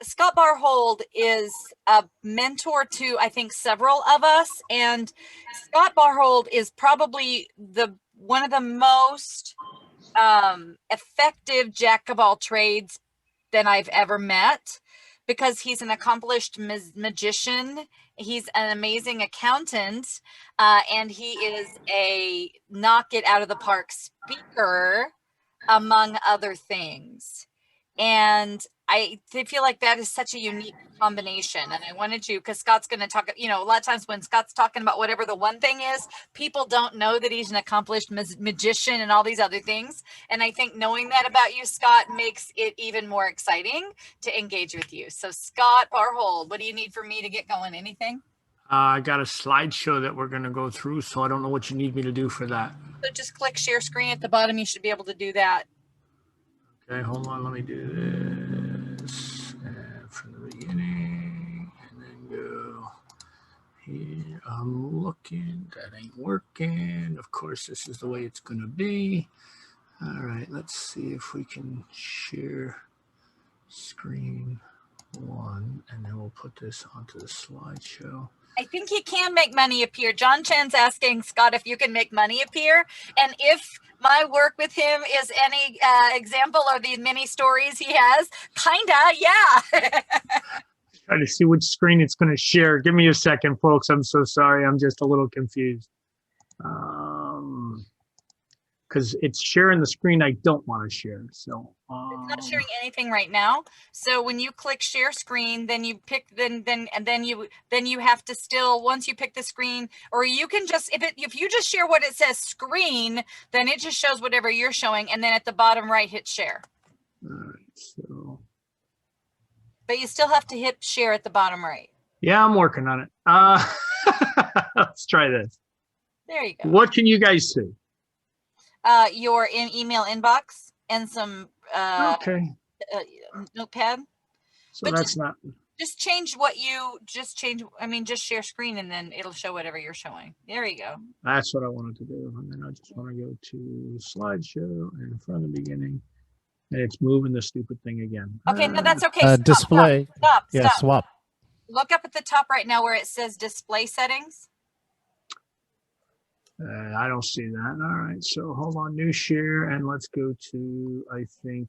Scott Barhold is a mentor to, I think, several of us, and Scott Barhold is probably one of the most effective jack of all trades than I've ever met, because he's an accomplished magician. He's an amazing accountant, and he is a knock it out of the park speaker, among other things. And I feel like that is such a unique combination. And I wanted to, because Scott's going to talk, a lot of times when Scott's talking about whatever the one thing is, people don't know that he's an accomplished magician and all these other things. And I think knowing that about you, Scott, makes it even more exciting to engage with you. So Scott Barhold, what do you need for me to get going? Anything? I got a slideshow that we're going to go through, so I don't know what you need me to do for that. So just click share screen at the bottom. You should be able to do that. Okay, hold on. Let me do this from the beginning and then go here. I'm looking. That ain't working. Of course, this is the way it's going to be. All right, let's see if we can share screen one, and then we'll put this onto the slideshow. I think he can make money appear. John Chen's asking Scott if you can make money appear. And if my work with him is any example of the many stories he has, kinda, yeah. Try to see which screen it's going to share. Give me a second, folks. I'm so sorry. I'm just a little confused. Because it's sharing the screen I don't want to share. So it's not sharing anything right now. So when you click share screen, then you pick then you have to still, once you pick the screen, or you can just, if you just share what it says screen, then it just shows whatever you're showing, and then at the bottom right hit share. All right, so but you still have to hit share at the bottom right. Yeah, I'm working on it. Let's try this. There you go. What can you guys see? Your email inbox and some notepad. So but that's not. Just change just share screen, and then it'll show whatever you're showing. There you go. That's what I wanted to do. And then I just want to go to slideshow and from the beginning. And it's moving the stupid thing again. Okay, no, that's okay. Stop, display. Stop. Swap. Look up at the top right now where it says display settings. I don't see that. All right, so hold on, new share, and let's go to, I think.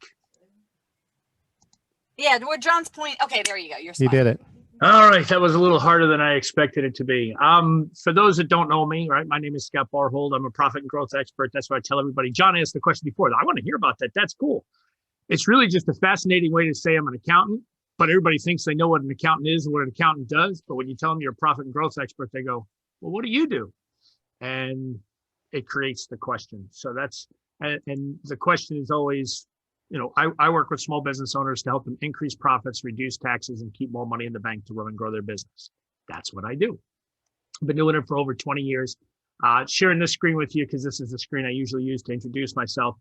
Yeah, where John's point. Okay, there you go. You did it. All right, that was a little harder than I expected it to be. For those that don't know me, right, my name is Scott Barhold. I'm a profit and growth expert. That's what I tell everybody. John asked the question before. I want to hear about that. That's cool. It's really just a fascinating way to say I'm an accountant, but everybody thinks they know what an accountant is and what an accountant does. But when you tell them you're a profit and growth expert, they go, well, what do you do? And it creates the question. So that's, and the question is always, I work with small business owners to help them increase profits, reduce taxes, and keep more money in the bank to run and grow their business. That's what I do. I've been doing it for over 20 years. Sharing this screen with you because this is the screen I usually use to introduce myself.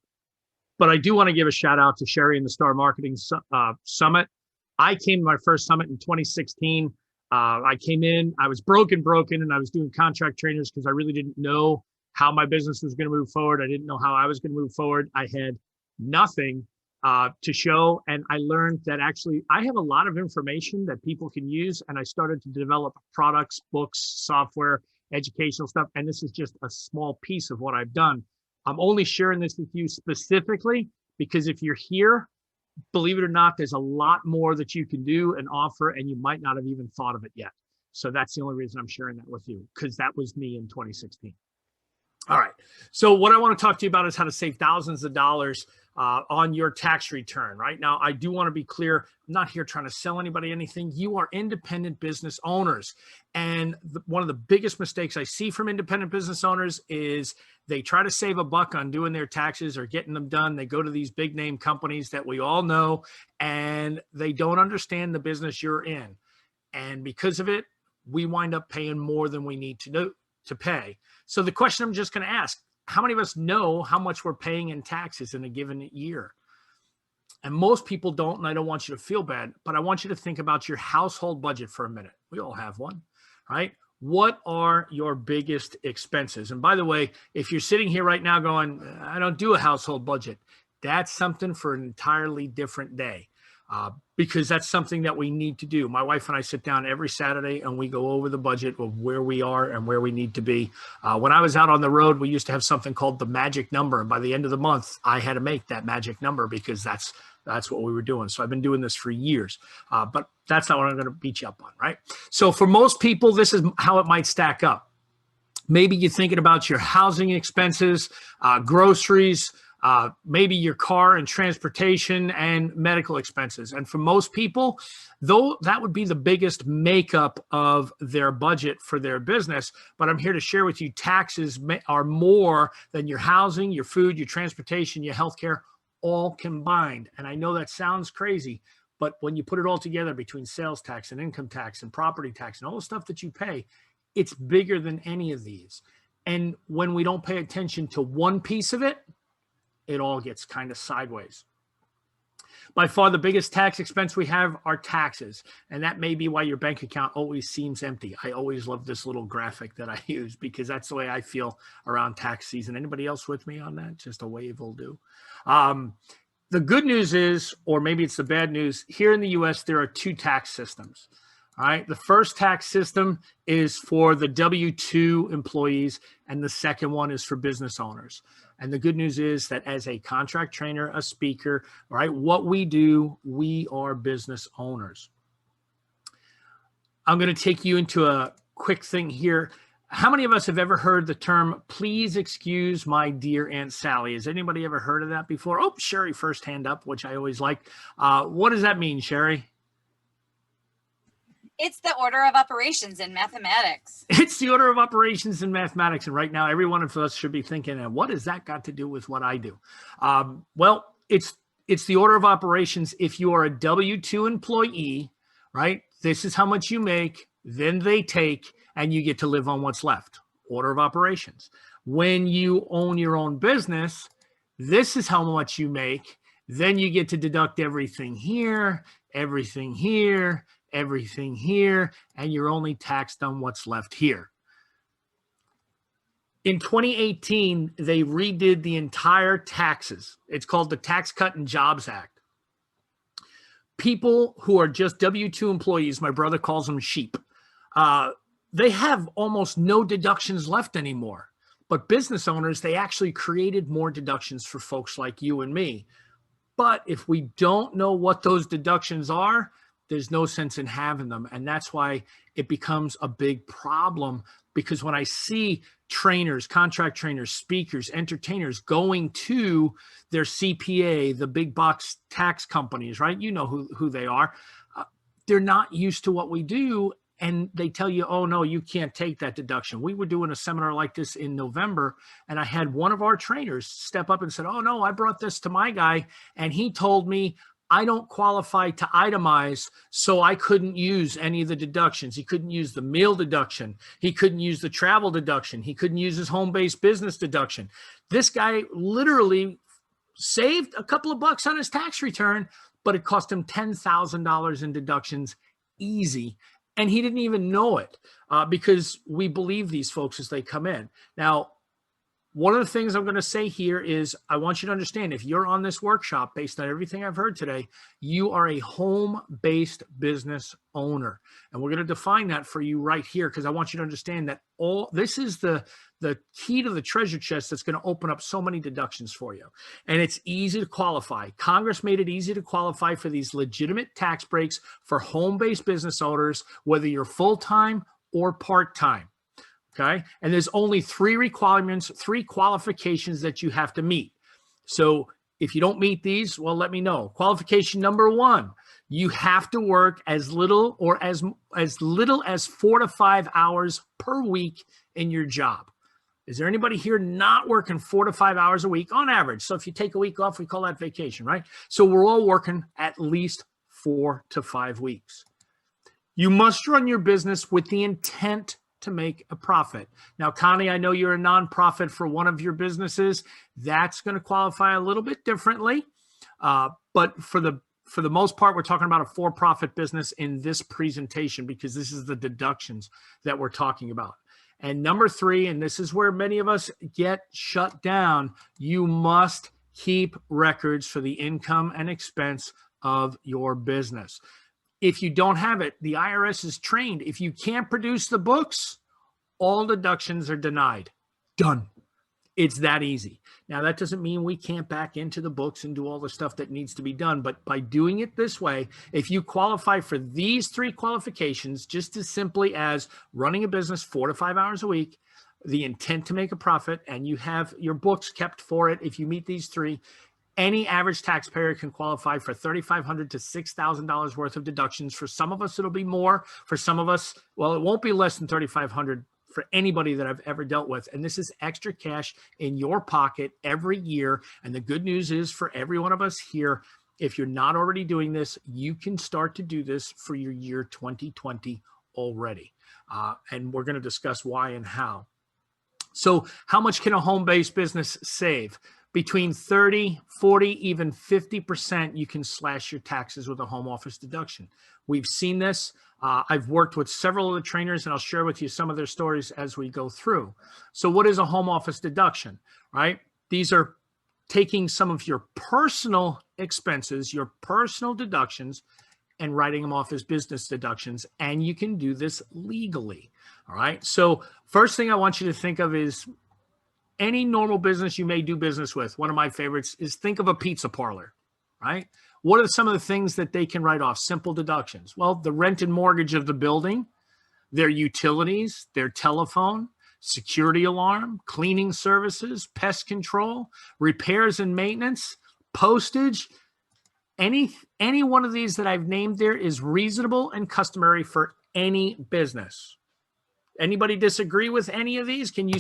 But I do want to give a shout out to Sherry and the Star Marketing Summit. I came to my first summit in 2016. I came in, I was broken, and I was doing contract trainers because I really didn't know how my business was going to move forward. I didn't know how I was going to move forward. I had nothing to show. And I learned that actually I have a lot of information that people can use. And I started to develop products, books, software, educational stuff. And this is just a small piece of what I've done. I'm only sharing this with you specifically because if you're here, believe it or not, there's a lot more that you can do and offer, and you might not have even thought of it yet. So that's the only reason I'm sharing that with you, because that was me in 2016. All right. So what I want to talk to you about is how to save thousands of dollars on your tax return. Right now, I do want to be clear. I'm not here trying to sell anybody anything. You are independent business owners. And one of the biggest mistakes I see from independent business owners is they try to save a buck on doing their taxes or getting them done. They go to these big name companies that we all know, and they don't understand the business you're in. And because of it, we wind up paying more than we need to pay. So the question I'm just going to ask, how many of us know how much we're paying in taxes in a given year? And most people don't, and I don't want you to feel bad, but I want you to think about your household budget for a minute. We all have one, right? What are your biggest expenses? And by the way, if you're sitting here right now going, I don't do a household budget, that's something for an entirely different day. because that's something that we need to do. My wife and I sit down every Saturday and we go over the budget of where we are and where we need to be. When I was out on the road, we used to have something called the magic number. And by the end of the month, I had to make that magic number because that's what we were doing. So I've been doing this for years, but that's not what I'm going to beat you up on, right? So for most people, this is how it might stack up. Maybe you're thinking about your housing expenses, groceries, maybe your car and transportation and medical expenses. And for most people, though, that would be the biggest makeup of their budget for their business. But I'm here to share with you, taxes are more than your housing, your food, your transportation, your healthcare, all combined. And I know that sounds crazy, but when you put it all together between sales tax and income tax and property tax and all the stuff that you pay, it's bigger than any of these. And when we don't pay attention to one piece of it, it all gets kind of sideways. By far, the biggest tax expense we have are taxes. And that may be why your bank account always seems empty. I always love this little graphic that I use because that's the way I feel around tax season. Anybody else with me on that? Just a wave will do. The good news is, or maybe it's the bad news, here in the US, there are two tax systems. All right. The first tax system is for the W-2 employees, and the second one is for business owners. And the good news is that as a contract trainer, a speaker, all right, what we do, we are business owners. I'm going to take you into a quick thing here. How many of us have ever heard the term, please excuse my dear Aunt Sally? Has anybody ever heard of that before? Oh, Sherry, first hand up, which I always like. What does that mean, Sherry? It's the order of operations in mathematics. It's the order of operations in mathematics. And right now, every one of us should be thinking, what has that got to do with what I do? Well, it's the order of operations. If you are a W-2 employee, right, this is how much you make, then they take, and you get to live on what's left. Order of operations. When you own your own business, this is how much you make. Then you get to deduct everything here, everything here, everything here, and you're only taxed on what's left here. In 2018, they redid the entire taxes. It's called the Tax Cut and Jobs Act. People who are just W-2 employees, my brother calls them sheep, they have almost no deductions left anymore. But business owners, they actually created more deductions for folks like you and me. But if we don't know what those deductions are, there's no sense in having them. And that's why it becomes a big problem, because when I see trainers, contract trainers, speakers, entertainers going to their CPA, the big box tax companies, right? You know who they are. They're not used to what we do. And they tell you, oh, no, you can't take that deduction. We were doing a seminar like this in November, and I had one of our trainers step up and said, oh, no, I brought this to my guy, and he told me I don't qualify to itemize, so I couldn't use any of the deductions. He couldn't use the meal deduction. He couldn't use the travel deduction. He couldn't use his home-based business deduction. This guy literally saved a couple of bucks on his tax return, but it cost him $10,000 in deductions easy. And he didn't even know it because we believe these folks as they come in. Now, one of the things I'm going to say here is I want you to understand, if you're on this workshop based on everything I've heard today, you are a home-based business owner. And we're going to define that for you right here, because I want you to understand that this is the key to the treasure chest that's going to open up so many deductions for you. And it's easy to qualify. Congress made it easy to qualify for these legitimate tax breaks for home-based business owners, whether you're full-time or part-time. Okay. And there's only three requirements, three qualifications that you have to meet. So if you don't meet these, well, let me know. Qualification number one, you have to work as little or as little as 4 to 5 hours per week in your job. Is there anybody here not working 4 to 5 hours a week on average? So if you take a week off, we call that vacation, right? So we're all working at least 4 to 5 weeks. You must run your business with the intent to make a profit. Now, Connie, I know you're a nonprofit for one of your businesses. That's going to qualify a little bit differently. But for the most part, we're talking about a for-profit business in this presentation, because this is the deductions that we're talking about. And number three, and this is where many of us get shut down, you must keep records for the income and expense of your business. If you don't have it, the IRS is trained. If you can't produce the books, all deductions are denied. Done. It's that easy. Now, that doesn't mean we can't back into the books and do all the stuff that needs to be done. But by doing it this way, if you qualify for these 3 qualifications, just as simply as running a business 4 to 5 hours a week, the intent to make a profit, and you have your books kept for it, if you meet these 3, any average taxpayer can qualify for $3,500 to $6,000 worth of deductions. For some of us, it'll be more. For some of us, well, it won't be less than $3,500 for anybody that I've ever dealt with. And this is extra cash in your pocket every year. And the good news is for every one of us here, if you're not already doing this, you can start to do this for your year 2020 already. And we're going to discuss why and how. So how much can a home-based business save? Between 30, 40, even 50%, you can slash your taxes with a home office deduction. We've seen this. I've worked with several of the trainers, and I'll share with you some of their stories as we go through. So what is a home office deduction, right? These are taking some of your personal expenses, your personal deductions, and writing them off as business deductions. And you can do this legally, all right? So first thing I want you to think of is any normal business you may do business with. One of my favorites is think of a pizza parlor, right? What are some of the things that they can write off? Simple deductions. Well, the rent and mortgage of the building, their utilities, their telephone, security alarm, cleaning services, pest control, repairs and maintenance, postage. Any one of these that I've named there is reasonable and customary for any business. Anybody disagree with any of these? Can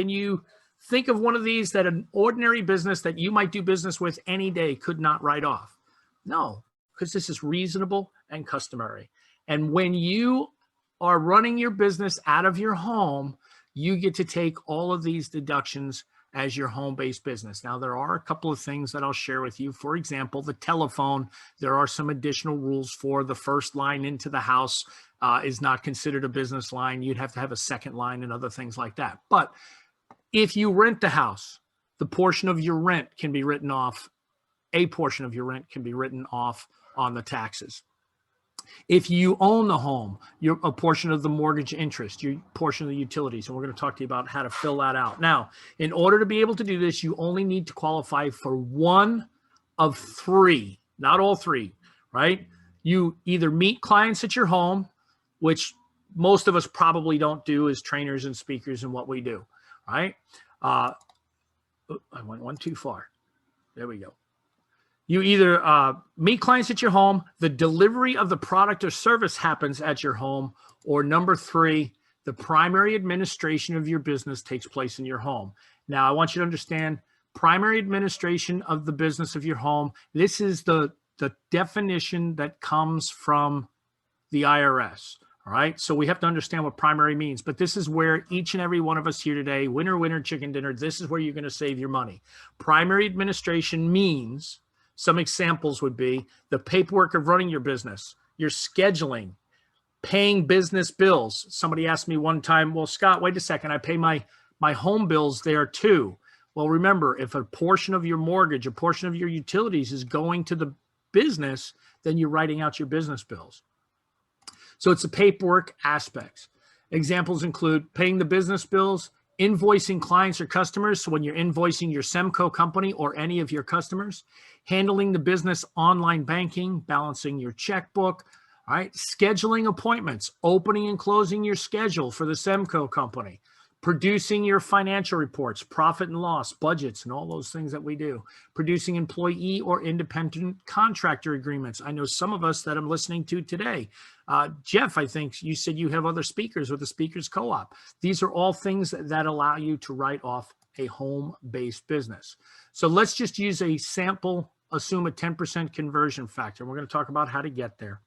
you think of one of these that an ordinary business that you might do business with any day could not write off? No, because this is reasonable and customary. And when you are running your business out of your home, you get to take all of these deductions as your home-based business. Now, there are a couple of things that I'll share with you. For example, the telephone, there are some additional rules for the first line into the house is not considered a business line. You'd have to have a second line and other things like that. But if you rent the house, the portion of your rent can be written off. A portion of your rent can be written off on the taxes. If you own the home, a portion of the mortgage interest, your portion of the utilities, and we're going to talk to you about how to fill that out. Now, in order to be able to do this, you only need to qualify for one of 3, not all 3, right? You either meet clients at your home, which most of us probably don't do as trainers and speakers in what we do, right? I went one too far. There we go. You either meet clients at your home, the delivery of the product or service happens at your home, or number 3, the primary administration of your business takes place in your home. Now, I want you to understand primary administration of the business of your home. This is the definition that comes from the IRS. All right. So we have to understand what primary means, but this is where each and every one of us here today, winner, winner, chicken dinner, this is where you're going to save your money. Primary administration means, some examples would be the paperwork of running your business, your scheduling, paying business bills. Somebody asked me one time, well, Scott, wait a second, I pay my home bills there too. Well, remember, if a portion of your mortgage, a portion of your utilities is going to the business, then you're writing out your business bills. So it's the paperwork aspects. Examples include paying the business bills, invoicing clients or customers. So when you're invoicing your Semco company or any of your customers, handling the business online banking, balancing your checkbook, all right, scheduling appointments, opening and closing your schedule for the Semco company, producing your financial reports, profit and loss, budgets, and all those things that we do, producing employee or independent contractor agreements. I know some of us that I'm listening to today. Jeff, I think you said you have other speakers with the Speakers Co-op. These are all things that allow you to write off a home-based business. So let's just use a sample, assume a 10% conversion factor. We're going to talk about how to get there.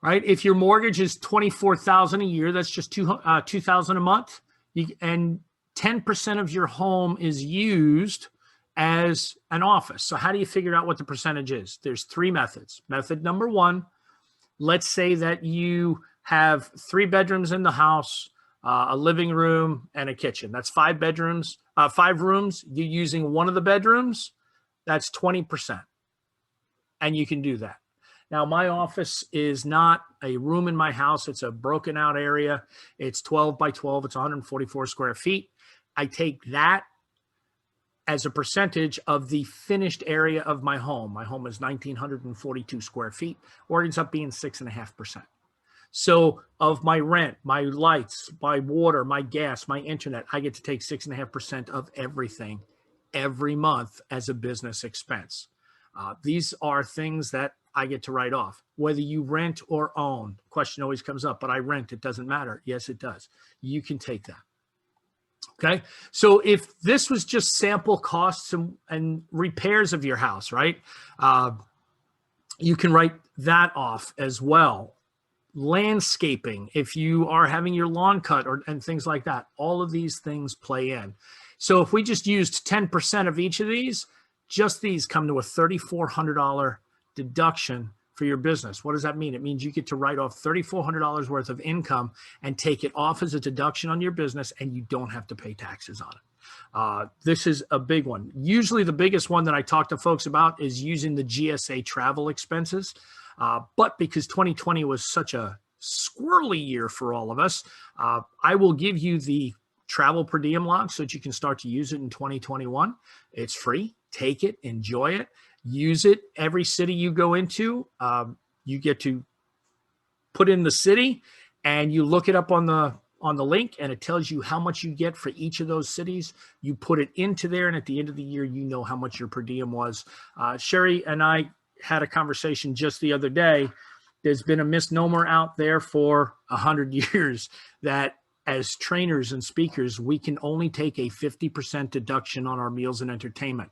Right? If your mortgage is $24,000 a year, that's just $2,000 a month, and 10% of your home is used as an office. So how do you figure out what the percentage is? There's 3 methods. Method number 1, let's say that you have 3 bedrooms in the house, a living room, and a kitchen. That's 5 bedrooms, 5 rooms. You're using one of the bedrooms. That's 20%. and you can do that. Now, my office is not a room in my house. It's a broken out area. It's 12 by 12. It's 144 square feet. I take that as a percentage of the finished area of my home. My home is 1,942 square feet, or it ends up being 6.5%. So of my rent, my lights, my water, my gas, my internet, I get to take 6.5% of everything every month as a business expense. These are things that I get to write off. Whether you rent or own, question always comes up, but I rent, it doesn't matter. Yes, it does. You can take that. Okay. So if this was just sample costs and repairs of your house, right? You can write that off as well. Landscaping, if you are having your lawn cut and things like that, all of these things play in. So if we just used 10% of each of these, just these come to a $3,400 deduction for your business. What does that mean? It means you get to write off $3,400 worth of income and take it off as a deduction on your business, and you don't have to pay taxes on it. This is a big one. Usually the biggest one that I talk to folks about is using the GSA travel expenses. But because 2020 was such a squirrely year for all of us, I will give you the travel per diem log so that you can start to use it in 2021. It's free. Take it, enjoy it, use it. Every city you go into, you get to put in the city, and you look it up on the link, and it tells you how much you get for each of those cities. You put it into there, and at the end of the year, you know how much your per diem was. Sherry and I had a conversation just the other day. There's been a misnomer out there for 100 years that as trainers and speakers, we can only take a 50% deduction on our meals and entertainment.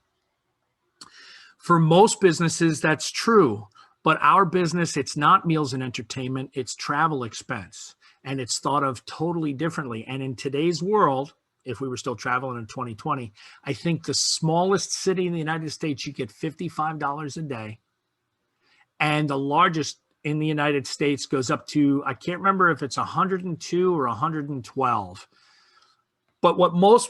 For most businesses, that's true. But our business, it's not meals and entertainment, it's travel expense. And it's thought of totally differently. And in today's world, if we were still traveling in 2020, I think the smallest city in the United States, you get $55 a day. And the largest in the United States goes up to, I can't remember if it's 102 or 112. But what most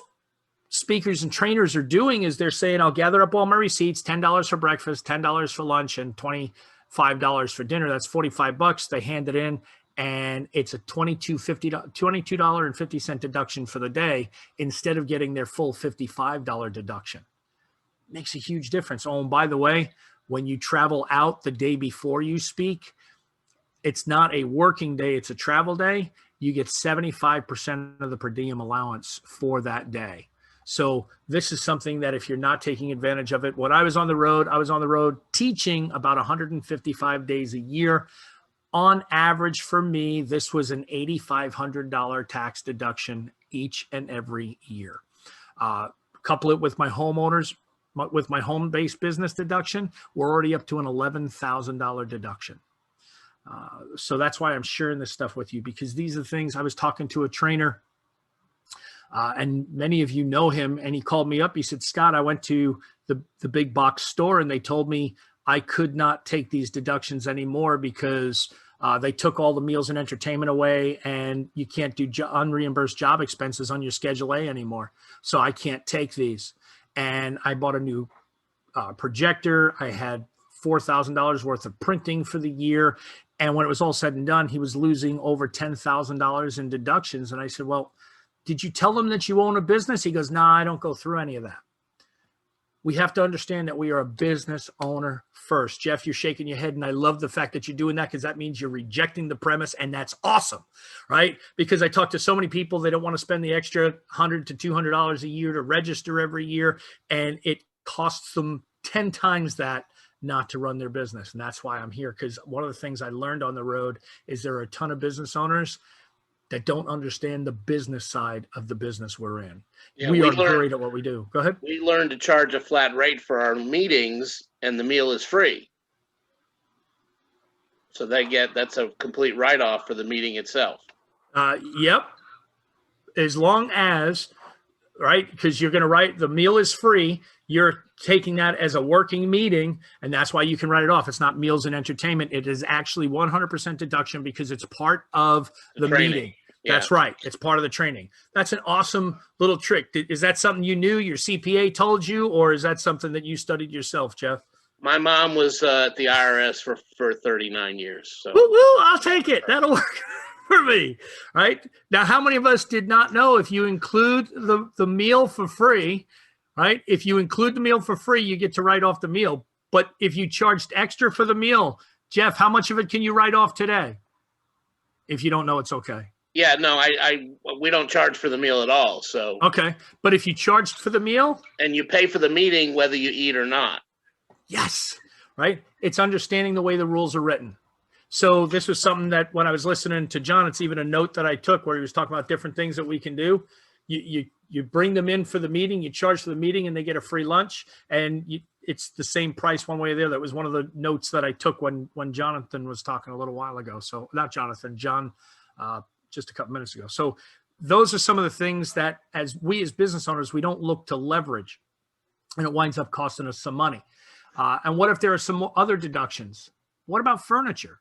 speakers and trainers are doing is they're saying, I'll gather up all my receipts, $10 for breakfast, $10 for lunch, and $25 for dinner. That's $45. They hand it in, and it's a $22.50 deduction for the day instead of getting their full $55 deduction. Makes a huge difference. Oh, and by the way, when you travel out the day before you speak, it's not a working day, it's a travel day. You get 75% of the per diem allowance for that day. So this is something that if you're not taking advantage of it, when I was on the road teaching about 155 days a year. On average for me, this was an $8,500 tax deduction each and every year. Couple it with my homeowners, with my home-based business deduction, we're already up to an $11,000 deduction. So that's why I'm sharing this stuff with you, because these are the things. I was talking to a trainer, and many of you know him, and he called me up. He said, Scott, I went to the big box store, and they told me I could not take these deductions anymore because they took all the meals and entertainment away, and you can't do unreimbursed job expenses on your Schedule A anymore. So I can't take these. And I bought a new projector. I had $4,000 worth of printing for the year. And when it was all said and done, he was losing over $10,000 in deductions. And I said, well, did you tell him that you own a business? He goes, nah, I don't go through any of that. We have to understand that we are a business owner first. Jeff, you're shaking your head, and I love the fact that you're doing that, because that means you're rejecting the premise, and that's awesome, right? Because I talk to so many people, they don't want to spend the extra $100 to $200 a year to register every year, and it costs them 10 times that not to run their business. And that's why I'm here, because one of the things I learned on the road is there are a ton of business owners that don't understand the business side of the business we're in. Yeah, we are great at what we do. Go ahead. We learned to charge a flat rate for our meetings, and the meal is free. So that's a complete write-off for the meeting itself. Yep. As long as, right, because you're going to write the meal is free, you're taking that as a working meeting, and that's why you can write it off. It's not meals and entertainment. It is actually 100% deduction because it's part of the meeting. Yeah. That's right. It's part of the training. That's an awesome little trick. Is that something you knew, your CPA told you, or is that something that you studied yourself, Jeff? My mom was at the IRS for 39 years. So Woo, woo, I'll take it. That'll work for me. Right now, how many of us did not know if you include the meal for free, right? If you include the meal for free, you get to write off the meal. But if you charged extra for the meal, Jeff, how much of it can you write off today? If you don't know, it's okay. yeah, no, we don't charge for the meal at all. So Okay, but if you charged for the meal, and you pay for the meeting whether you eat or not. yes, right? It's understanding the way the rules are written. So this was something that when I was listening to John, it's even a note that I took where he was talking about different things that we can do. You bring them in for the meeting, you charge for the meeting, and they get a free lunch, and it's the same price one way or the other. That was one of the notes that I took when Jonathan was talking a little while ago. So not Jonathan, John, just a couple minutes ago. So those are some of the things that as business owners, we don't look to leverage, and it winds up costing us some money. And what if there are some other deductions? What about furniture,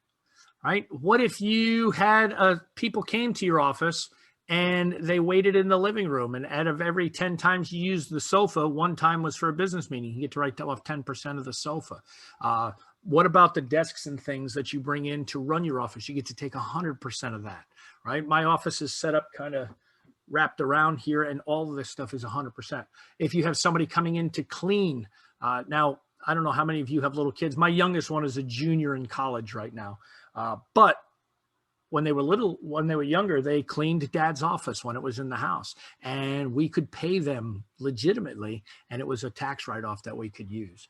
right? What if you had people came to your office and they waited in the living room, and out of every 10 times you used the sofa, one time was for a business meeting. You get to write off 10% of the sofa. What about the desks and things that you bring in to run your office? You get to take 100% of that, right? My office is set up kind of wrapped around here, and all of this stuff is 100%. If you have somebody coming in to clean, now, I don't know how many of you have little kids. My youngest one is a junior in college right now. But when they were younger, they cleaned dad's office when it was in the house, and we could pay them legitimately. And it was a tax write-off that we could use.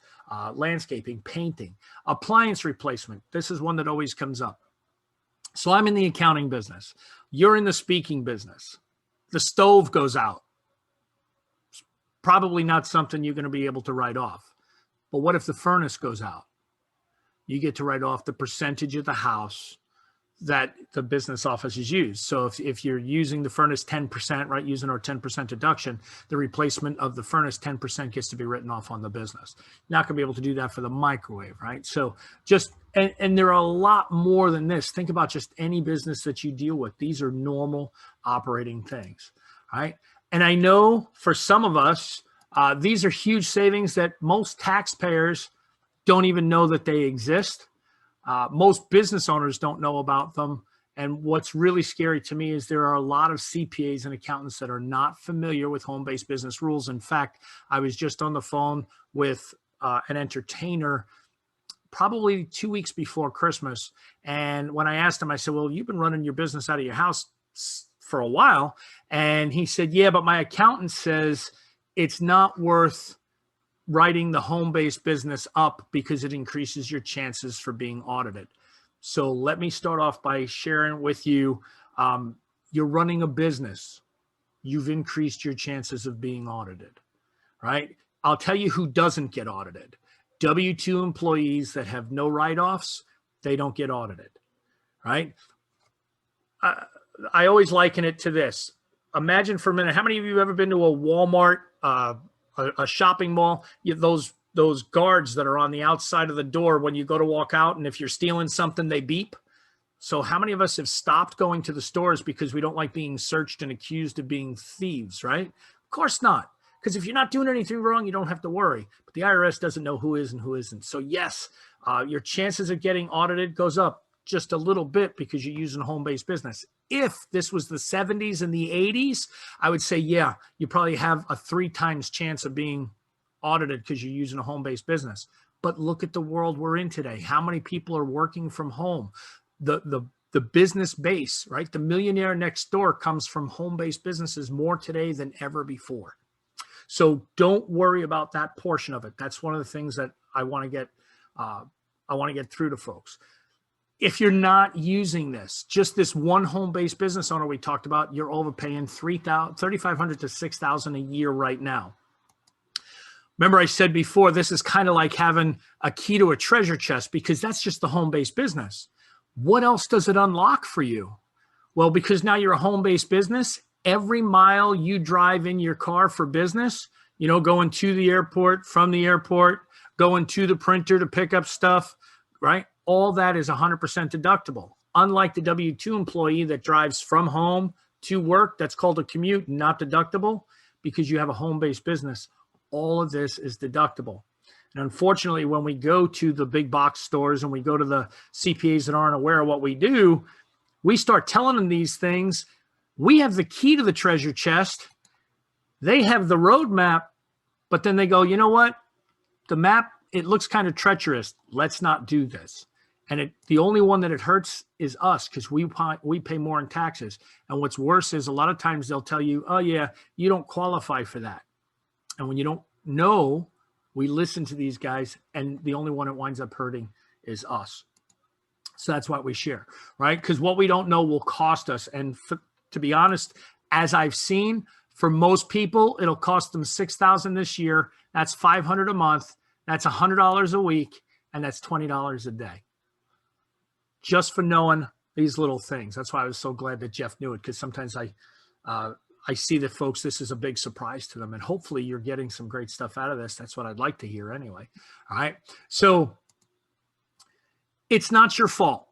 Landscaping, painting, appliance replacement. This is one that always comes up. So I'm in the accounting business. You're in the speaking business. The stove goes out. It's probably not something you're going to be able to write off. But what if the furnace goes out? You get to write off the percentage of the house that the business office is used. So if you're using the furnace 10%, right, using our 10% deduction, the replacement of the furnace 10% gets to be written off on the business. You're not going to be able to do that for the microwave, right? So just, and there are a lot more than this. Think about just any business that you deal with. These are normal operating things, right? And I know for some of us, these are huge savings that most taxpayers don't even know that they exist. Most business owners don't know about them. And what's really scary to me is there are a lot of CPAs and accountants that are not familiar with home-based business rules. In fact, I was just on the phone with an entertainer probably 2 weeks before Christmas. And when I asked him, I said, well, you've been running your business out of your house for a while. And he said, yeah, but my accountant says it's not worth writing the home-based business up because it increases your chances for being audited. So let me start off by sharing with you, you're running a business. You've increased your chances of being audited, right? I'll tell you who doesn't get audited. W-2 employees that have no write-offs, they don't get audited, right? I always liken it to this. Imagine for a minute, how many of you have ever been to a Walmart, a shopping mall? Those guards that are on the outside of the door when you go to walk out, and if you're stealing something, they beep. So how many of us have stopped going to the stores because we don't like being searched and accused of being thieves, right? Of course not. Because if you're not doing anything wrong, you don't have to worry. But the IRS doesn't know who is and who isn't. So yes, your chances of getting audited goes up just a little bit because you're using home-based business. If this was the 70s and the 80s, I would say, yeah, you probably have a 3 times chance of being audited because you're using a home-based business. But look at the world we're in today. How many people are working from home? The business base, right? The millionaire next door comes from home-based businesses more today than ever before. So don't worry about that portion of it. That's one of the things that I want to get through to folks. If you're not using this, just this one home-based business owner we talked about, you're overpaying $3,500 to $6,000 a year right now. Remember I said before, this is kind of like having a key to a treasure chest because that's just the home-based business. What else does it unlock for you? Well, because now you're a home-based business, every mile you drive in your car for business, you know, going to the airport, from the airport, going to the printer to pick up stuff, right? All that is 100% deductible. Unlike the W-2 employee that drives from home to work, that's called a commute, not deductible, because you have a home-based business. All of this is deductible. And unfortunately, when we go to the big box stores and we go to the CPAs that aren't aware of what we do, we start telling them these things. We have the key to the treasure chest. They have the roadmap, but then they go, you know what? The map, it looks kind of treacherous. Let's not do this. And the only one that it hurts is us, because we pay more in taxes. And what's worse is a lot of times they'll tell you, oh yeah, you don't qualify for that. And when you don't know, we listen to these guys, and the only one that winds up hurting is us. So that's why we share, right? Because what we don't know will cost us. And to be honest, as I've seen, for most people, it'll cost them $6,000 this year. That's $500 a month. That's $100 a week, and that's $20 a day, just for knowing these little things. That's why I was so glad that Jeff knew it, because sometimes I see that folks, this is a big surprise to them, and hopefully you're getting some great stuff out of this. That's what I'd like to hear anyway. All right. So it's not your fault,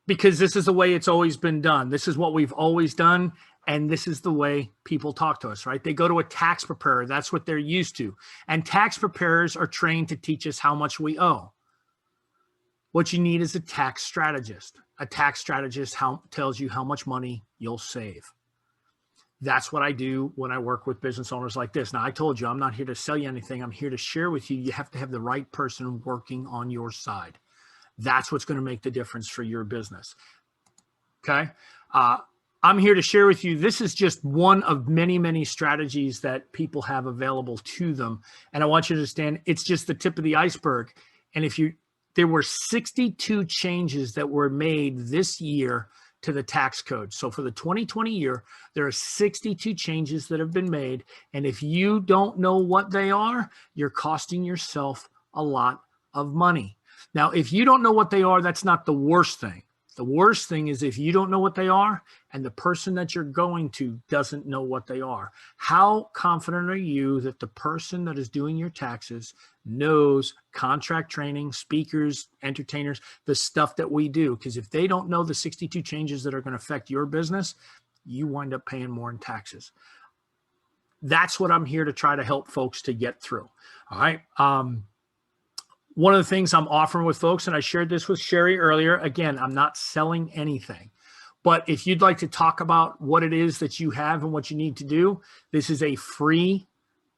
because this is the way it's always been done. This is what we've always done. And this is the way people talk to us, right? They go to a tax preparer. That's what they're used to. And tax preparers are trained to teach us how much we owe. What you need is a tax strategist. A tax strategist tells you how much money you'll save. That's what I do when I work with business owners like this. Now, I told you, I'm not here to sell you anything. I'm here to share with you. You have to have the right person working on your side. That's what's going to make the difference for your business. Okay? I'm here to share with you, this is just one of many, many strategies that people have available to them. And I want you to understand, it's just the tip of the iceberg. And there were 62 changes that were made this year to the tax code. So for the 2020 year, there are 62 changes that have been made. And if you don't know what they are, you're costing yourself a lot of money. Now, if you don't know what they are, that's not the worst thing. The worst thing is if you don't know what they are and the person that you're going to doesn't know what they are. How confident are you that the person that is doing your taxes knows contract training, speakers, entertainers, the stuff that we do? Because if they don't know the 62 changes that are going to affect your business, you wind up paying more in taxes. That's what I'm here to try to help folks to get through. All right. One of the things I'm offering with folks, and I shared this with Sherry earlier, again, I'm not selling anything, but if you'd like to talk about what it is that you have and what you need to do, this is a free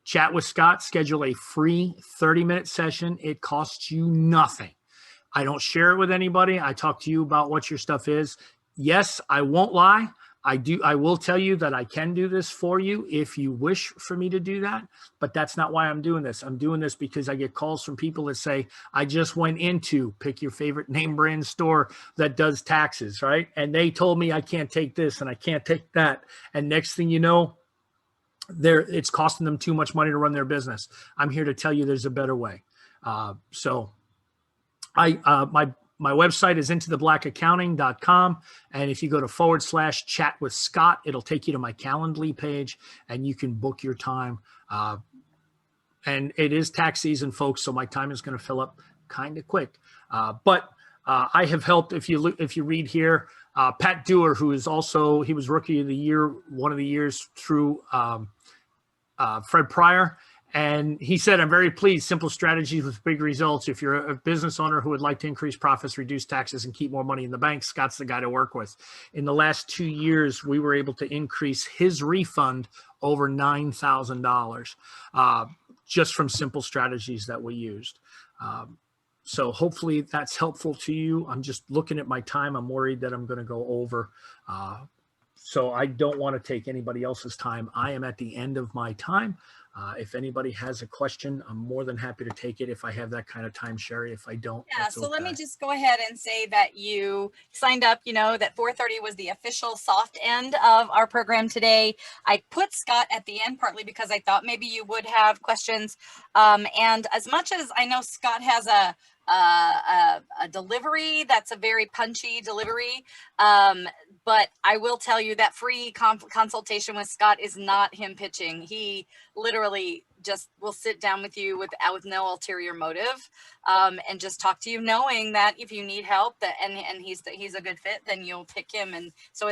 chat with Scott. Schedule a free 30-minute session. It costs you nothing. I don't share it with anybody. I talk to you about what your stuff is. Yes, I won't lie. I will tell you that I can do this for you if you wish for me to do that, but that's not why I'm doing this. I'm doing this because I get calls from people that say, I just went into, pick your favorite name brand store that does taxes, right? And they told me I can't take this and I can't take that. And next thing you know, it's costing them too much money to run their business. I'm here to tell you there's a better way. My website is intotheblackaccounting.com. And if you go to /chat with Scott, it'll take you to my Calendly page and you can book your time. And it is tax season, folks, so my time is going to fill up kind of quick. But I have helped, if you read here, Pat Dewar, who is also, he was Rookie of the Year, one of the years through Fred Pryor. And he said, I'm very pleased. Simple strategies with big results. If you're a business owner who would like to increase profits, reduce taxes, and keep more money in the bank, Scott's the guy to work with. In the last 2 years, we were able to increase his refund over $9,000 just from simple strategies that we used. So hopefully that's helpful to you. I'm just looking at my time. I'm worried that I'm going to go over. So I don't want to take anybody else's time. I am at the end of my time. If anybody has a question, I'm more than happy to take it if I have that kind of time, Sherry. If I don't, yeah. So let me just go ahead and say that you signed up, that 4:30 was the official soft end of our program today. I put Scott at the end partly because I thought maybe you would have questions. And as much as I know Scott has a delivery that's a very punchy delivery, but I will tell you that free consultation with Scott is not him pitching. He literally just will sit down with you with no ulterior motive, and just talk to you, knowing that if you need help, and he's a good fit, then you'll pick him. And so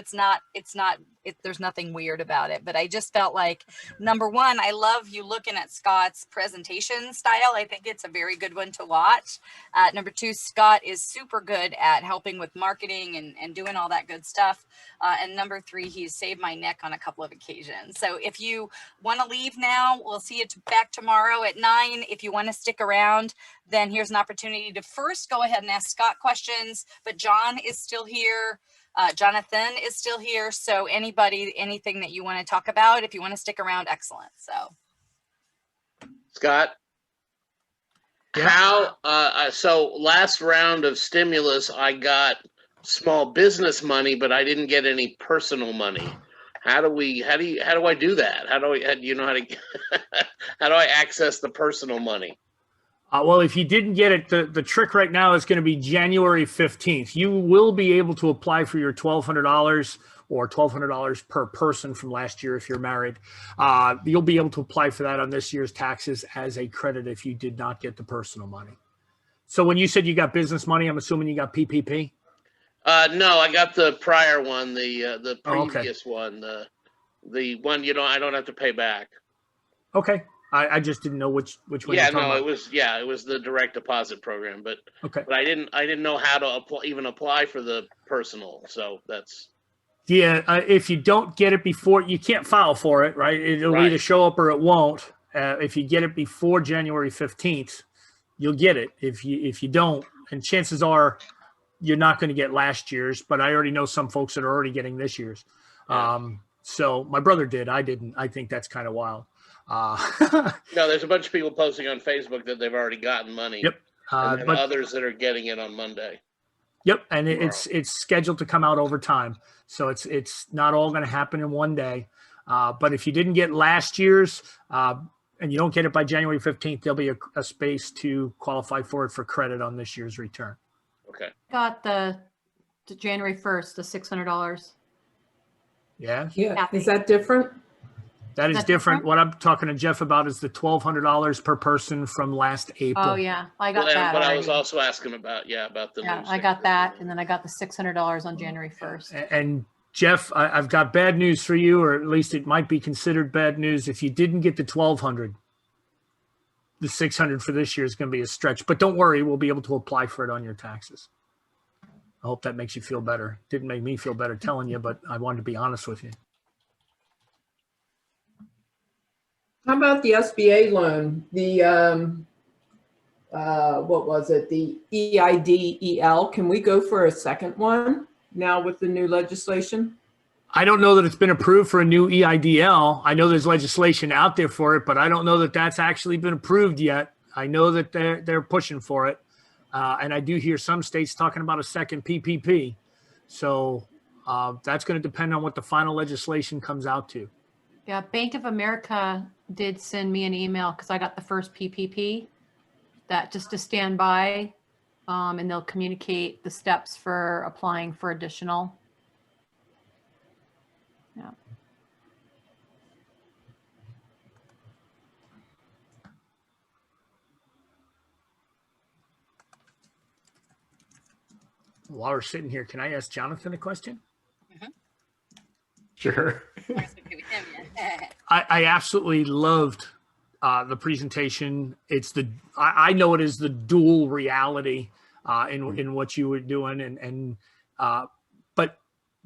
there's nothing weird about it. But I just felt like, number one, I love you looking at Scott's presentation style. I think it's a very good one to watch. Number two, Scot is super good at helping with marketing and doing all that good stuff. And number three, he's saved my neck on a couple of occasions. So if you want to leave now, we'll see you back tomorrow at 9. If you want to stick around, then here's an opportunity to first go ahead and ask Scot questions. But John is still here. Jonathan is still here. So anything that you want to talk about, if you want to stick around, excellent. So Scott, how, so last round of stimulus, I got small business money, but I didn't get any personal money. How do I do that? How do I access the personal money? Well, if you didn't get it, the trick right now is going to be January 15th. You will be able to apply for your $1,200 or $1,200 per person from last year if you're married. You'll be able to apply for that on this year's taxes as a credit if you did not get the personal money. So when you said you got business money, I'm assuming you got PPP? No, I got the prior one, the previous one, the one I don't have to pay back. Okay. I just didn't know which one. Yeah, no, it was the direct deposit program, but I didn't know how to even apply for the personal. So that's. Yeah, if you don't get it before, you can't file for it, right? It'll either show up or it won't. If you get it before January 15th, you'll get it. If you don't, and chances are you're not going to get last year's, but I already know some folks that are already getting this year's. Yeah. So my brother did. I didn't. I think that's kind of wild. No, there's a bunch of people posting on Facebook that they've already gotten money. Yep. And then others that are getting it on Monday. Yep, and it's scheduled to come out over time, so it's not all going to happen in one day. But if you didn't get last year's and you don't get it by January 15th, there'll be a space to qualify for it for credit on this year's return. Okay. Got the January 1st, the $600. Yeah. Yeah. Is that different? That is different. What I'm talking to Jeff about is the $1,200 per person from last April. Oh yeah, I got that. But already. I was also asking about the. Yeah, I got that, and then I got the $600 on January 1st. And Jeff, I've got bad news for you, or at least it might be considered bad news. If you didn't get the $1,200, the $600 for this year is going to be a stretch. But don't worry, we'll be able to apply for it on your taxes. I hope that makes you feel better. Didn't make me feel better telling you, but I wanted to be honest with you. How about the SBA loan? The what was it? The EIDEL. Can we go for a second one now with the new legislation? I don't know that it's been approved for a new EIDL. I know there's legislation out there for it, but I don't know that that's actually been approved yet. I know that they're pushing for it, and I do hear some states talking about a second PPP. So that's going to depend on what the final legislation comes out to. Yeah, Bank of America did send me an email because I got the first PPP, that just to stand by, and they'll communicate the steps for applying for additional. Yeah. While we're sitting here, can I ask Jonathan a question? Mm-hmm. Sure. I absolutely loved the presentation. I know it is the dual reality in what you were doing, but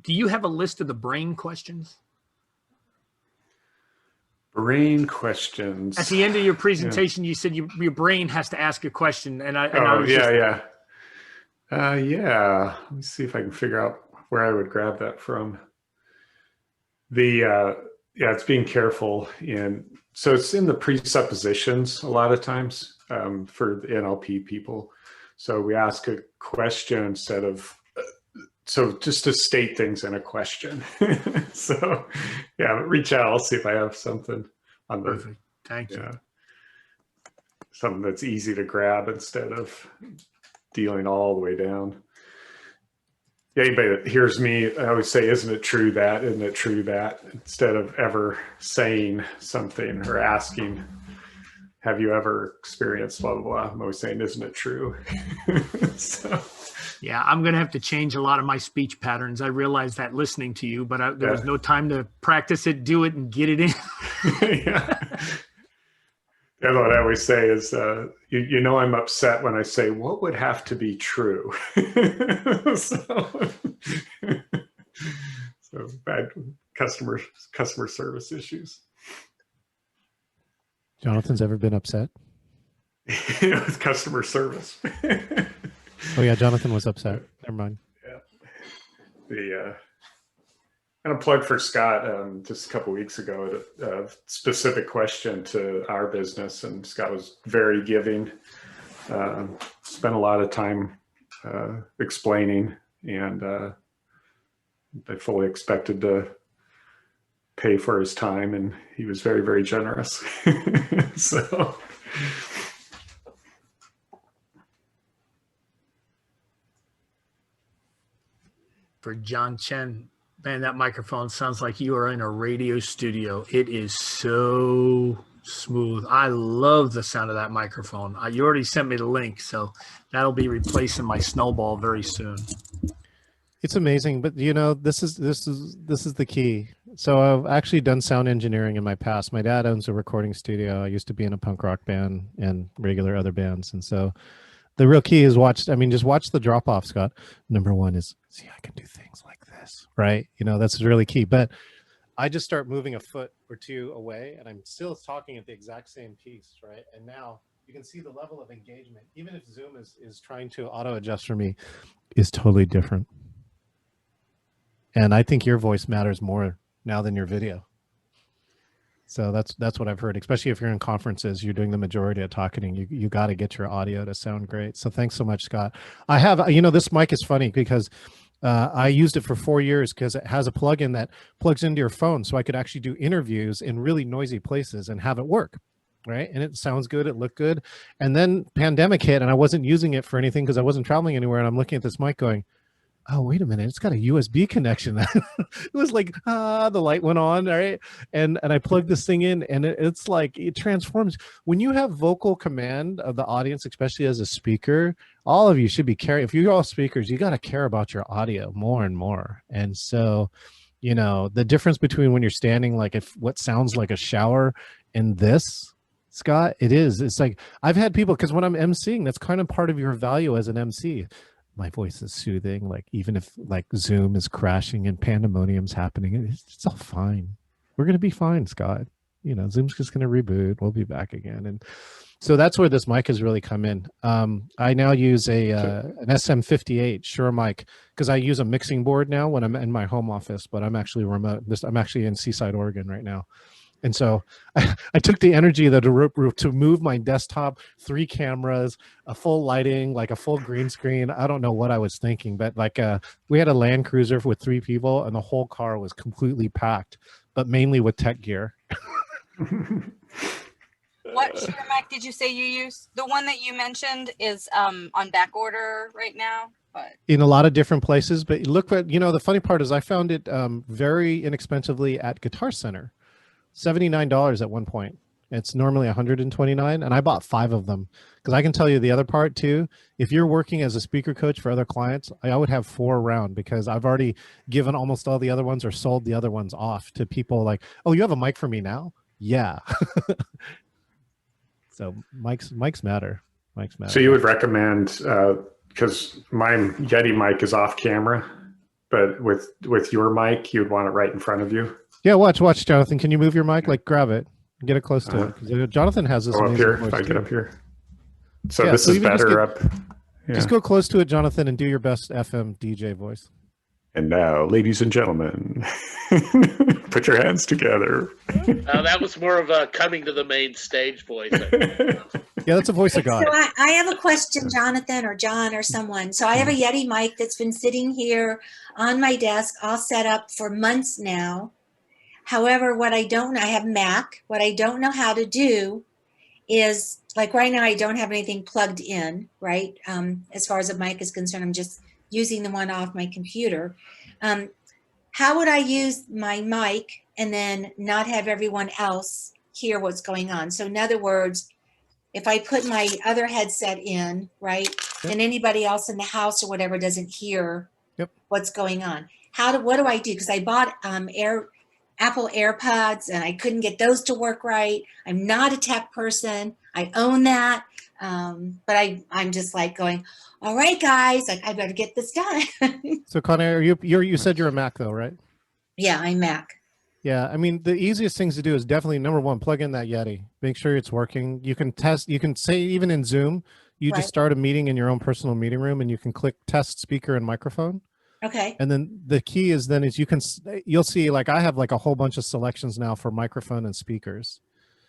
do you have a list of the brain questions? Brain questions. At the end of your presentation, you said your brain has to ask a question, and yeah. Let me see if I can figure out where I would grab that from. It's being careful so it's in the presuppositions a lot of times for the NLP people. So we ask a question instead of, so just to state things in a question. So reach out. I'll see if I have something on the. Perfect. Thank you. Something that's easy to grab instead of dealing all the way down. Anybody that hears me, I always say, isn't it true that, isn't it true that, instead of ever saying something or asking. have you ever experienced blah, blah, blah. I'm always saying, isn't it true? So, Yeah, I'm going to have to change a lot of my speech patterns. I realized that listening to you, but there was no time to practice it, do it, and get it in. yeah. And what I always say is, you know, I'm upset when I say, what would have to be true? So bad customer service issues. Jonathan's ever been upset? With customer service. Oh yeah, Jonathan was upset. Never mind. Yeah. And a plug for Scott, just a couple of weeks ago, a specific question to our business, and Scott was very giving, spent a lot of time explaining, and I fully expected to pay for his time, and he was very, very generous. So. For John Chen, man, that microphone sounds like you are in a radio studio. It is so smooth. I love the sound of that microphone. You already sent me the link, so that'll be replacing my Snowball very soon. It's amazing, but you know, this is the key. So I've actually done sound engineering in my past. My dad owns a recording studio. I used to be in a punk rock band and regular other bands, and so the real key is just watch the drop off, Scott. Number one is, see, I can do things like this, right? You know, that's really key. But I just start moving a foot or two away, and I'm still talking at the exact same piece, right? And now you can see the level of engagement, even if Zoom is trying to auto adjust for me, is totally different. And I think your voice matters more now than your video. So that's what I've heard, especially if you're in conferences, you're doing the majority of talking, you got to get your audio to sound great. So thanks so much, Scott. I have, you know, this mic is funny because I used it for 4 years because it has a plugin that plugs into your phone. So I could actually do interviews in really noisy places and have it work. Right. And it sounds good. It looked good. And then pandemic hit and I wasn't using it for anything because I wasn't traveling anywhere. And I'm looking at this mic going, oh, wait a minute, it's got a USB connection. It was like, the light went on, right? And I plugged this thing in, and it's like, it transforms. When you have vocal command of the audience, especially as a speaker, all of you should be caring. If you're all speakers, you got to care about your audio more and more. And so, you know, the difference between when you're standing, like what sounds like a shower and this, Scott, it's like, I've had people, because when I'm emceeing, that's kind of part of your value as an MC. My voice is soothing, like even if like Zoom is crashing and pandemonium's happening, it's all fine. We're going to be fine, Scott. You know, Zoom's just going to reboot. We'll be back again. And so that's where this mic has really come in. I now use an SM58 Shure mic because I use a mixing board now when I'm in my home office, but I'm actually remote. I'm actually in Seaside, Oregon right now. And so I took the energy to move my desktop, 3 cameras, a full lighting, like a full green screen. I don't know what I was thinking, but like we had a Land Cruiser with 3 people and the whole car was completely packed, but mainly with tech gear. What Shure mic did you say you use? The one that you mentioned is on back order right now. But in a lot of different places, but look what, you know, the funny part is I found it very inexpensively at Guitar Center. $79 at one point. It's normally $129, and I bought 5 of them because I can tell you the other part too. If you're working as a speaker coach for other clients, I would have 4 around because I've already given almost all the other ones or sold the other ones off to people like, oh, you have a mic for me now? Yeah. So mics matter. Mics matter. So you would recommend, because my Yeti mic is off camera, but with your mic, you'd want it right in front of you. Yeah, watch, Jonathan. Can you move your mic? Like, grab it, get it close to it. 'Cause Jonathan has this. Up here, if I get up here. So yeah, this is better up. Yeah. Just go close to it, Jonathan, and do your best FM DJ voice. And now, ladies and gentlemen, put your hands together. That was more of a coming to the main stage voice. Yeah, that's a voice of God. So I have a question, Jonathan or John or someone. So I have a Yeti mic that's been sitting here on my desk, all set up for months now. However, what I don't know, I have Mac. What I don't know how to do is, like right now, I don't have anything plugged in, right? As far as a mic is concerned, I'm just using the one off my computer. How would I use my mic and then not have everyone else hear what's going on? So in other words, if I put my other headset in, right, then anybody else in the house or whatever doesn't hear what's going on. What do I do? Because I bought Apple AirPods and I couldn't get those to work right. I'm not a tech person. I own that. But I'm just like going, all right, guys, like I better get this done. So Connor, you said you're a Mac though, right? Yeah, I'm Mac. Yeah, I mean, the easiest things to do is definitely number one, plug in that Yeti. Make sure it's working. You can test, you can say even in Zoom, you just start a meeting in your own personal meeting room and you can click test speaker and microphone. Okay. And then the key is then is you'll see like I have like a whole bunch of selections now for microphone and speakers.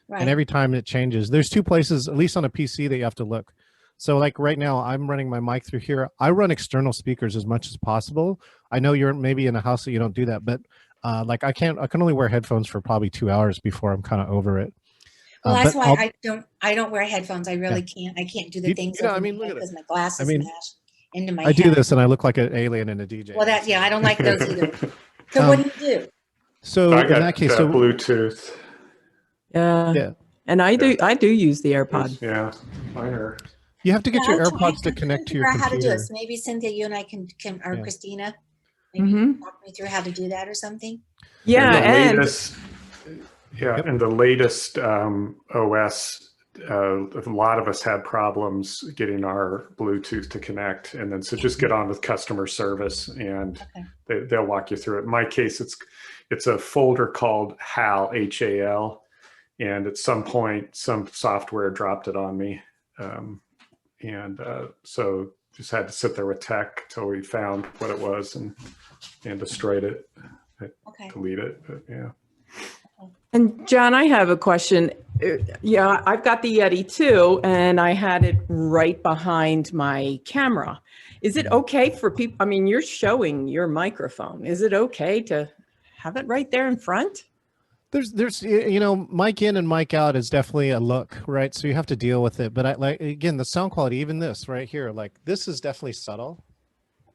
Right. And every time it changes, there's two places, at least on a PC, that you have to look. So like right now I'm running my mic through here. I run external speakers as much as possible. I know you're maybe in a house that you don't do that, but like I can only wear headphones for probably 2 hours before I'm kind of over it. Well, that's why I don't wear headphones. I really can't. I can't do the things I mean, look at because my glasses mash into my I head. do this and I look like an alien in a DJ. Well, I don't like those either. So what do you do? So in that case, so Bluetooth. Yeah. And I do use the AirPod. Yeah, mine are. You have to get your AirPods to connect to your computer. How to do this? Maybe Cynthia, you and I can or Christina, maybe walk me through how to do that or something. Yeah, and the latest OS, a lot of us had problems getting our Bluetooth to connect, and then so just get on with customer service, and they'll walk you through it. In my case, it's a folder called HAL, HAL, and at some point, some software dropped it on me, so just had to sit there with tech till we found what it was and destroyed it, delete it. But yeah. And John, I have a question. Yeah, I've got the Yeti too, and I had it right behind my camera. Is it okay for people? I mean, you're showing your microphone. Is it okay to have it right there in front? There's mic in and mic out is definitely a look, right? So you have to deal with it. But again, the sound quality, even this right here, like this is definitely subtle,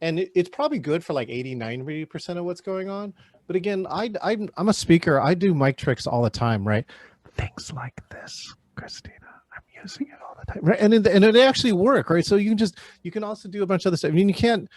and it's probably good for like 80-90% of what's going on. But again, I'm a speaker. I do mic tricks all the time, right? Things like this, Christina. I'm using it all the time, right? And it actually work, right? So you can also do a bunch of other stuff. I mean, you can't.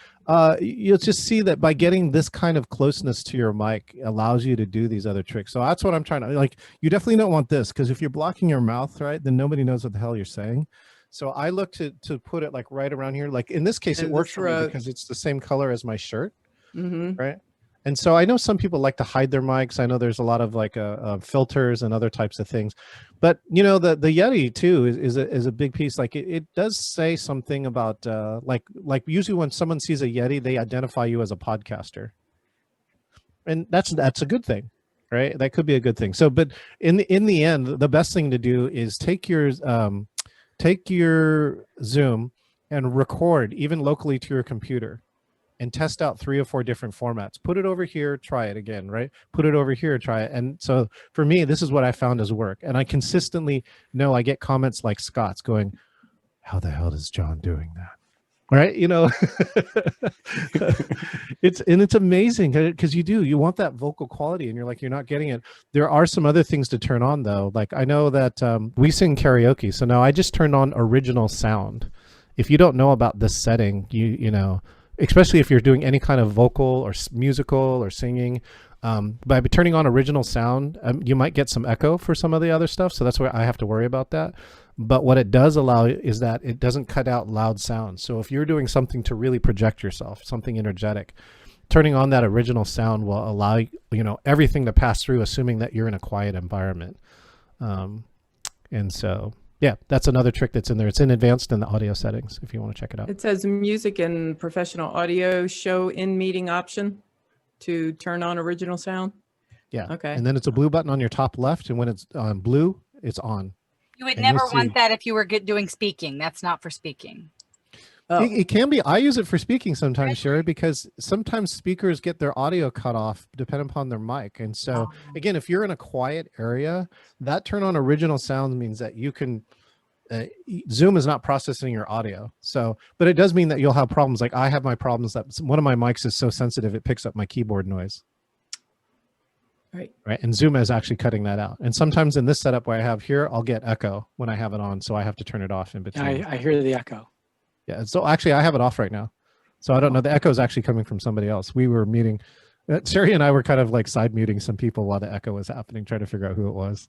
You'll just see that by getting this kind of closeness to your mic allows you to do these other tricks. So that's what I'm trying to like. You definitely don't want this because if you're blocking your mouth, right, then nobody knows what the hell you're saying. So I look to put it like right around here. Like in this case, it works for me because it's the same color as my shirt, right? And so I know some people like to hide their mics. I know there's a lot of like filters and other types of things, but you know the Yeti too is a big piece. Like it does say something about like usually when someone sees a Yeti, they identify you as a podcaster, and that's a good thing, right? That could be a good thing. So, but in the end, the best thing to do is take your Zoom and record even locally to your computer. And test out 3 or 4 different formats. Put it over here, try it again, right? Put it over here, try it. And so for me, this is what I found does work. And I consistently know I get comments like Scott's going, how the hell is John doing that? Right? You know, it's amazing because you want that vocal quality and you're not getting it. There are some other things to turn on though. Like I know that we sing karaoke. So now I just turned on original sound. If you don't know about this setting, you know, especially if you're doing any kind of vocal or musical or singing, by turning on original sound, you might get some echo for some of the other stuff. So that's why I have to worry about that. But what it does allow is that it doesn't cut out loud sounds. So if you're doing something to really project yourself, something energetic, turning on that original sound will allow, you know, everything to pass through, assuming that you're in a quiet environment. And so, yeah, that's another trick that's in there. It's in advanced in the audio settings if you want to check it out. It says music and professional audio show in meeting option to turn on original sound. Yeah. Okay. And then it's a blue button on your top left. And when it's on blue, it's on. You would never want that if you were doing speaking. That's not for speaking. Oh. It can be. I use it for speaking sometimes, Sherry, because sometimes speakers get their audio cut off depending upon their mic. And so, again, if you're in a quiet area, that turn on original sound means that you can, Zoom is not processing your audio. So, but it does mean that you'll have problems. Like I have my problems that one of my mics is so sensitive, it picks up my keyboard noise. Right. Right. And Zoom is actually cutting that out. And sometimes in this setup where I have here, I'll get echo when I have it on. So I have to turn it off in between. I hear the echo. Yeah. So actually I have it off right now. So I don't know. The echo is actually coming from somebody else. We were meeting, Sherry and I were kind of like side muting some people while the echo was happening, trying to figure out who it was.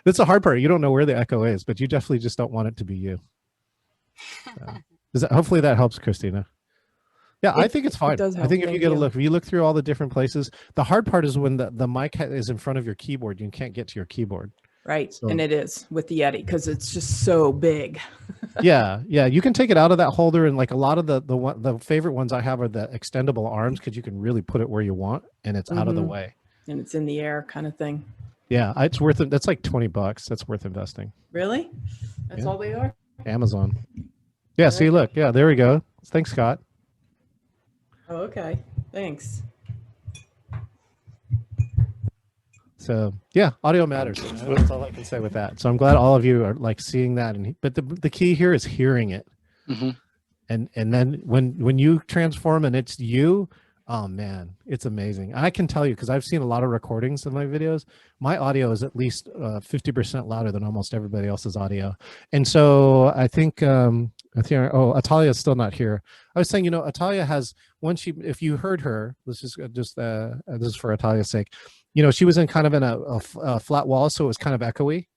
That's the hard part. You don't know where the echo is, but you definitely just don't want it to be you. Hopefully that helps, Christina. Yeah, I think it's fine. does I help. think if you Thank get a you. look, if you look through all the different places, the hard part is when the mic is in front of your keyboard, you can't get to your keyboard. Right. So- And it is with the Yeti because it's just so big. Yeah, you can take it out of that holder, and like a lot of the favorite ones I have are the extendable arms because you can really put it where you want, and it's out of the Mhm. way. And it's in the air kind of thing. Yeah, it's worth it. That's like $20. That's worth investing. Really? That's Yeah. all they are? Amazon. Yeah. See, look. Yeah, there we go. Thanks, Scott. Oh, okay. Thanks. So yeah, audio matters. That's all I can say with that. So I'm glad all of you are like seeing that, but the key here is hearing it. Mhm. And then when you transform and it's you, oh man, it's amazing. I can tell you because I've seen a lot of recordings of my videos. My audio is at least 50% louder than almost everybody else's audio. And so I think Atalia's still not here. I was saying, Atalia has if you heard her, this is this is for Atalia's sake. She was in kind of in a flat wall, so it was kind of echoey,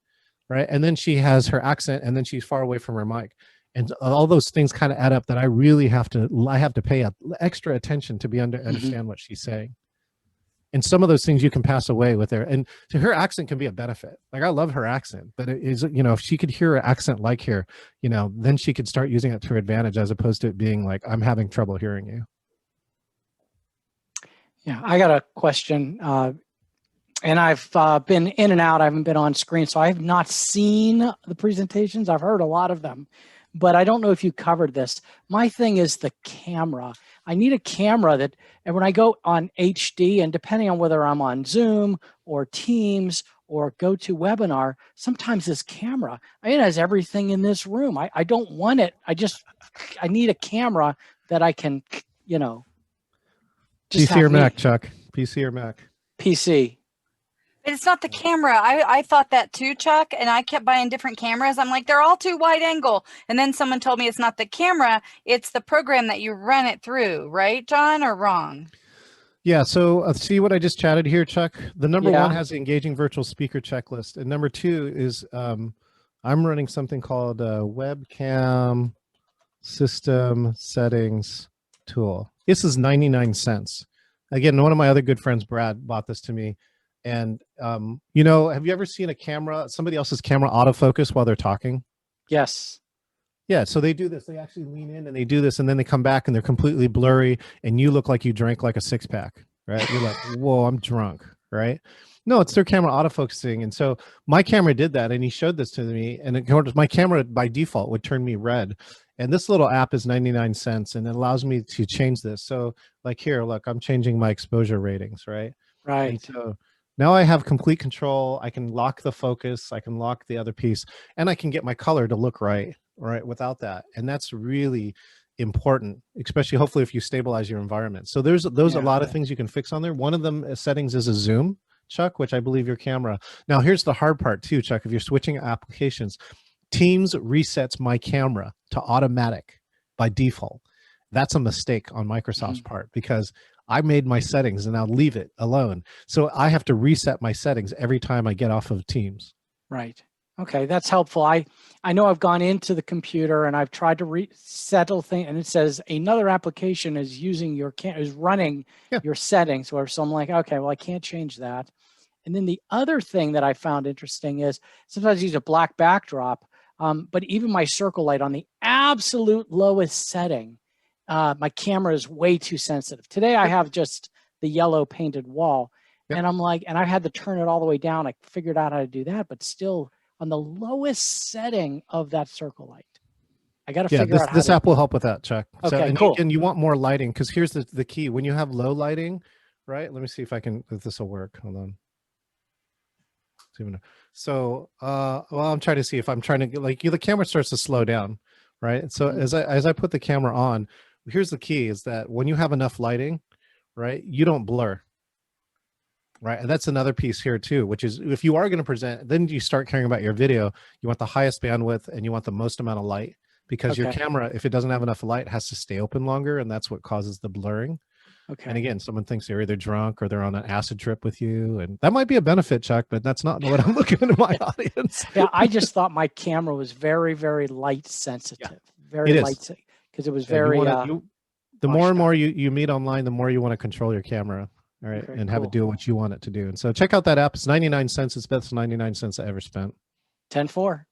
right? And then she has her accent, and then she's far away from her mic. And all those things kind of add up that I really have to pay extra attention to understand what she's saying. And some of those things you can pass away with her. And to her accent can be a benefit. Like I love her accent, but it is, if she could hear her accent like here, then she could start using it to her advantage as opposed to it being like, I'm having trouble hearing you. Yeah, I got a question. And I've been in and out. I haven't been on screen, so I have not seen the presentations. I've heard a lot of them, but I don't know if you covered this. My thing is the camera. I need a camera and when I go on HD, and depending on whether I'm on Zoom or Teams or GoToWebinar, sometimes this camera, it has everything in this room. I don't want it. I need a camera that I can, just PC or have me- Mac, Chuck? PC or Mac? PC. But it's not the camera. I thought that too, Chuck, and I kept buying different cameras. I'm like, they're all too wide angle. And then someone told me it's not the camera, it's the program that you run it through, right, John, or wrong? Yeah, so see what I just chatted here, Chuck? The number Yeah. one has the engaging virtual speaker checklist. And number two is I'm running something called webcam system settings tool. This is 99 cents. Again, one of my other good friends, Brad, bought this to me. And, have you ever seen somebody else's camera autofocus while they're talking? Yes. Yeah, so they do this. They actually lean in and they do this, and then they come back and they're completely blurry, and you look like you drank like a 6-pack, right? You're like, whoa, I'm drunk, right? No, it's their camera autofocusing. And so my camera did that, and he showed this to me, and my camera by default would turn me red. And this little app is 99 cents, and it allows me to change this. So like here, look, I'm changing my exposure ratings, right? Right. And so now I have complete control. I can lock the focus. I can lock the other piece, and I can get my color to look right without that. And that's really important, especially hopefully if you stabilize your environment. So there's a lot of things you can fix on there. One of them settings is a zoom, Chuck, which I believe your camera. Now here's the hard part too, Chuck. If you're switching applications, Teams resets my camera to automatic by default. That's a mistake on Microsoft's part because I made my settings and I'll leave it alone. So I have to reset my settings every time I get off of Teams. Right. Okay, that's helpful. I know I've gone into the computer and I've tried to resettle things, and it says another application is using is running your settings. So I'm like, okay, well, I can't change that. And then the other thing that I found interesting is sometimes I use a black backdrop, but even my circle light on the absolute lowest setting, my camera is way too sensitive. Today I have just the yellow painted wall, and I'm like, and I had to turn it all the way down. I figured out how to do that, but still on the lowest setting of that circle light. I got to figure out how this app will help with that, Chuck. Okay, so, cool. And you want more lighting, because here's the key. When you have low lighting, right? Let me see if this will work. Hold on. So, well, I'm trying to see if I'm trying to get, like, the camera starts to slow down, right? So as I put the camera on, here's the key is that when you have enough lighting, right, you don't blur. Right. And that's another piece here too, which is if you are going to present, then you start caring about your video. You want the highest bandwidth and you want the most amount of light, because your camera, if it doesn't have enough light, has to stay open longer. And that's what causes the blurring. Okay. And again, someone thinks they're either drunk or they're on an acid trip with you. And that might be a benefit, Chuck, but that's not what I'm looking into my audience. Yeah, I just thought my camera was very, very light sensitive. Very light, because it was very. The more and more you meet online, the more you want to control your camera, all right, Okay, and have it do what you want it to do. And so check out that app. It's 99 cents. It's the best 99 cents I ever spent. 10-4.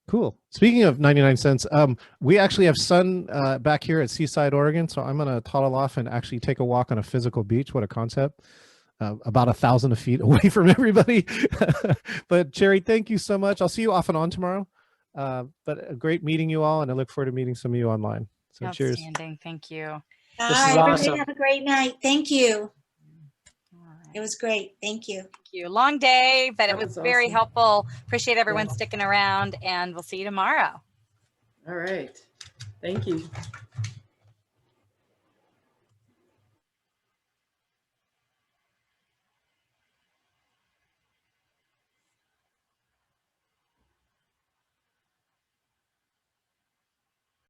Cool. Speaking of 99 cents, we actually have sun back here at Seaside, Oregon. So I'm going to toddle off and actually take a walk on a physical beach. What a concept. About 1,000 feet away from everybody. But Cherry, thank you so much. I'll see you off and on tomorrow. But a great meeting you all, and I look forward to meeting some of you online. So cheers. Outstanding. Thank you. Bye, This is everybody. awesome. Have a great night. Thank you. All right. It was great. Thank you. Thank you. Long day, but it That was was very awesome. helpful. Appreciate everyone sticking around, and we'll see you tomorrow. All right. Thank you.